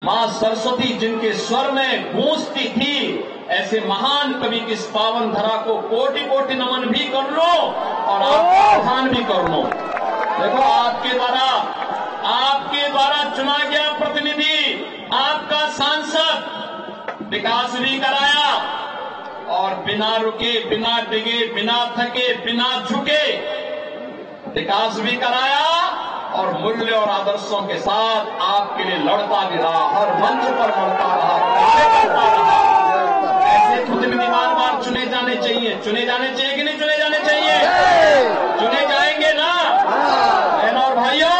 मां सरस्वती जिनके स्वर में गूंजती थी, ऐसे महान कवि की इस पावन धरा को कोटि कोटि नमन भी कर लो और आपका आह्वान भी कर लो। देखो, आपके द्वारा चुना गया प्रतिनिधि, आपका सांसद विकास भी कराया और बिना रुके, बिना डिगे, बिना थके, बिना झुके विकास भी कराया और मूल्य और आदर्शों के साथ आपके लिए लड़ता भी रहा, हर मंच पर लड़ता रहा, कार्य करता रहा। ऐसे प्रतिनिधि बार बार चुने जाने चाहिए। चुने जाने चाहिए कि नहीं चुने जाने चाहिए? चुने जाएंगे ना बहनों और भाइयों।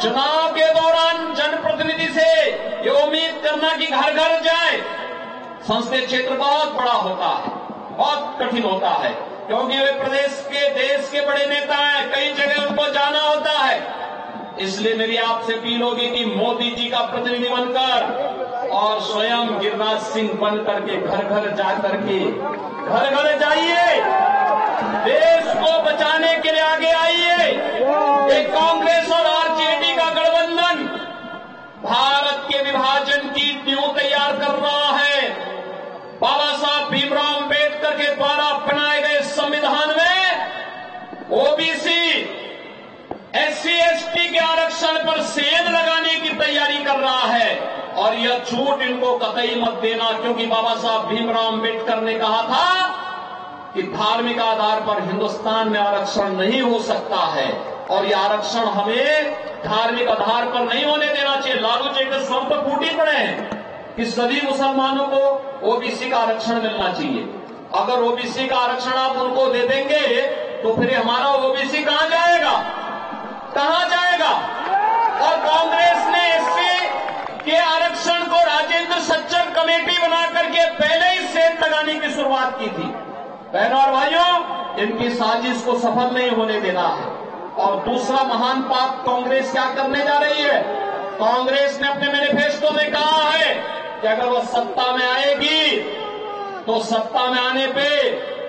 चुनाव के दौरान जनप्रतिनिधि से ये उम्मीद करना कि घर घर जाए, संसदीय क्षेत्र बहुत बड़ा होता है, बहुत कठिन होता है, क्योंकि वे प्रदेश के, देश के बड़े नेता हैं, कई जगह उनको जाना होता है। इसलिए मेरी आपसे अपील होगी कि मोदी जी का प्रतिनिधि बनकर और स्वयं गिरिराज सिंह बनकर के घर घर जाकर के घर घर जाइए, देश को बचाने के लिए आगे आइए। एक कांग्रेस और आरजेडी का गठबंधन भारत के विभाजन की नींव तैयार कर रहा है। बाबा साहब भीमराव अम्बेडकर के द्वारा बनाए गए संविधान में ओबीसी, एससी एसटी के आरक्षण पर सेंध लगाने की तैयारी कर रहा है और यह छूट इनको कतई मत देना, क्योंकि बाबा साहब भीमराव अम्बेडकर ने कहा था कि धार्मिक आधार पर हिंदुस्तान में आरक्षण नहीं हो सकता है और यह आरक्षण हमें धार्मिक आधार पर नहीं होने देना चाहिए। लालू जी के स्वयं तो फूट ही पड़े हैं कि सभी मुसलमानों को ओबीसी का आरक्षण मिलना चाहिए। अगर ओबीसी का आरक्षण आप उनको दे देंगे तो फिर हमारा ओबीसी कहां जाएगा, कहां जाएगा? और कांग्रेस ने एससी के आरक्षण को राजेंद्र सच्चर कमेटी बना करके पहले ही सेंध लगाने की शुरुआत की थी। बहनों और भाइयों, इनकी साजिश को सफल नहीं होने देना है। और दूसरा महान पाप कांग्रेस क्या करने जा रही है? कांग्रेस ने अपने मैनिफेस्टो में कहा है कि अगर वह सत्ता में आएगी तो सत्ता में आने पे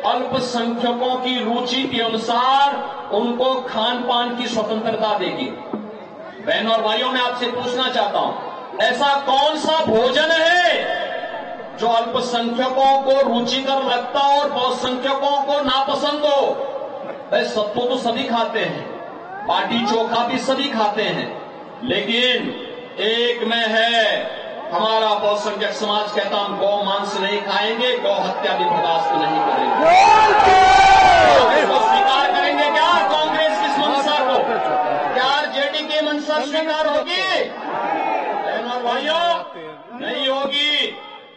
अल्पसंख्यकों की रुचि के अनुसार उनको खान पान की स्वतंत्रता देगी। बहनों और भाइयों, मैं आपसे पूछना चाहता हूं, ऐसा कौन सा भोजन है जो अल्पसंख्यकों को रुचिकर लगता हो और बहुसंख्यकों को नापसंद हो? भाई, सत्तू तो सभी खाते हैं, बाटी चोखा भी सभी खाते हैं, लेकिन एक में है, हमारा बहुसंख्यक समाज कहता हम गौ मांस नहीं खाएंगे, गौ हत्या भी बर्दाश्त नहीं करेंगे। तो स्वीकार करेंगे क्या कांग्रेस की मंशा को? क्या आरजेडी की मंशा स्वीकार होगी? बहनों और भाइयों, नहीं होगी।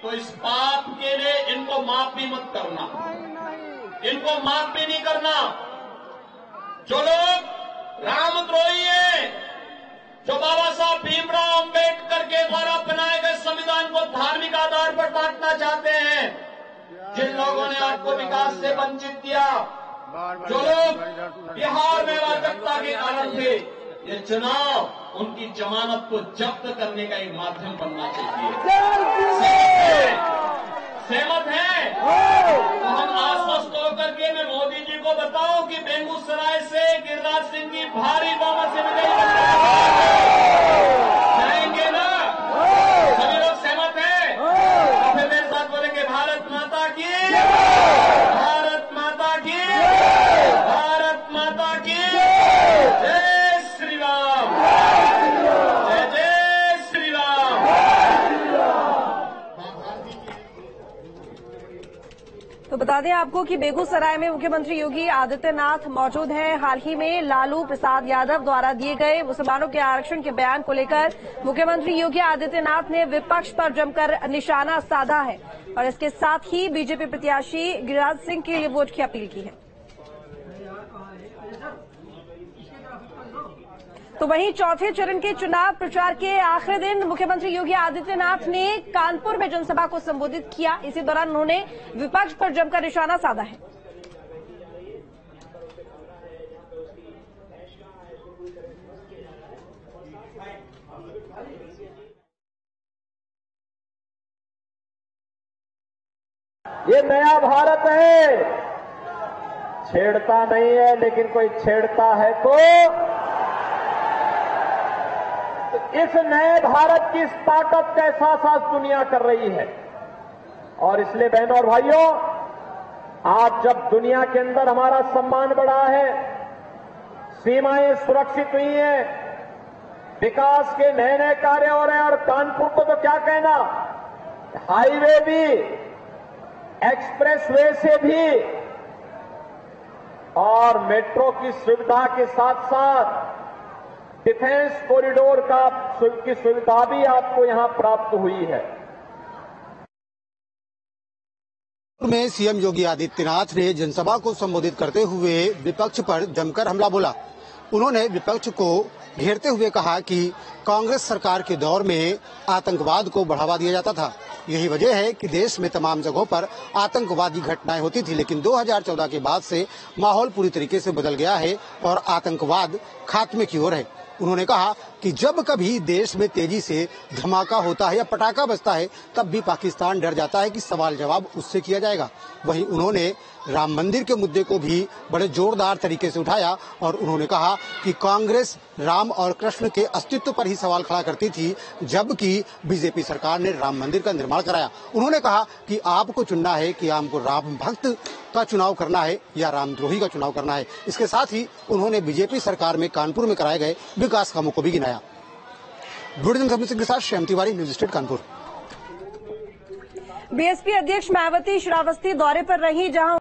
तो इस पाप के लिए इनको माफ भी मत करना, इनको माफ भी नहीं करना। जो लोग रामद्रोही हैं, जो बाबा साहब भीमराव अम्बेडकर के द्वारा बनाए गए संविधान को धार्मिक आधार पर बांटना चाहते हैं, जिन लोगों ने आपको विकास से वंचित किया, जो लोग बिहार में अराजकता के कारण थे, ये चुनाव उनकी जमानत को जब्त करने का एक माध्यम बनना चाहिए। सहमत है? तो हम आश्वस्त होकर के मैं मोदी जी को बताऊं कि बेगूसराय से गिरिराज सिंह की भारी बहुमत से विजयी जाएंगे ना? सभी लोग सहमत हैं? तो फिर मेरे साथ बोलेंगे भारत माता की, भारत माता की, भारत माता की जय श्री राम, जय जय श्री राम। तो बता दें आपको कि बेगूसराय में मुख्यमंत्री योगी आदित्यनाथ मौजूद हैं। हाल ही में लालू प्रसाद यादव द्वारा दिए गए मुसलमानों के आरक्षण के बयान को लेकर मुख्यमंत्री योगी आदित्यनाथ ने विपक्ष पर जमकर निशाना साधा है और इसके साथ ही बीजेपी प्रत्याशी गिरिराज सिंह के लिए वोट की अपील की है। तो वहीं चौथे चरण के चुनाव प्रचार के आखिरी दिन मुख्यमंत्री योगी आदित्यनाथ ने कानपुर में जनसभा को संबोधित किया। इसी दौरान उन्होंने विपक्ष पर जमकर निशाना साधा है। ये नया भारत है, छेड़ता नहीं है, लेकिन कोई छेड़ता है तो इस नए भारत की स्टार्टअप का एहसास आज दुनिया कर रही है। और इसलिए बहनों और भाइयों, आज जब दुनिया के अंदर हमारा सम्मान बढ़ा है, सीमाएं सुरक्षित हुई हैं, विकास के नए नए कार्य हो रहे हैं, और कानपुर को तो क्या कहना, हाईवे भी, एक्सप्रेसवे से भी और मेट्रो की सुविधा के साथ साथ डिफेंस कॉरिडोर की सुविधा भी आपको यहां प्राप्त हुई है। में सीएम योगी आदित्यनाथ ने जनसभा को संबोधित करते हुए विपक्ष पर जमकर हमला बोला। उन्होंने विपक्ष को घेरते हुए कहा कि कांग्रेस सरकार के दौर में आतंकवाद को बढ़ावा दिया जाता था। यही वजह है कि देश में तमाम जगहों पर आतंकवादी घटनाएं होती थी, लेकिन 2014 के बाद से माहौल पूरी तरीके से बदल गया है और आतंकवाद खात्मे की ओर है। उन्होंने कहा कि जब कभी देश में तेजी से धमाका होता है या पटाखा बजता है, तब भी पाकिस्तान डर जाता है कि सवाल जवाब उससे किया जाएगा। वहीं उन्होंने राम मंदिर के मुद्दे को भी बड़े जोरदार तरीके से उठाया और उन्होंने कहा कि कांग्रेस राम और कृष्ण के अस्तित्व पर ही सवाल खड़ा करती थी, जबकि बीजेपी सरकार ने राम मंदिर का निर्माण कराया। उन्होंने कहा कि आपको चुनना है कि आपको राम भक्त का चुनाव करना है या रामद्रोही का चुनाव करना है। इसके साथ ही उन्होंने बीजेपी सरकार में कानपुर में कराए गए विकास कामों को भी गिनाया। के साथ Shyam Tiwari, news state Kanpur. BSP अध्यक्ष मायावती श्रावस्ती दौरे पर रही, जहां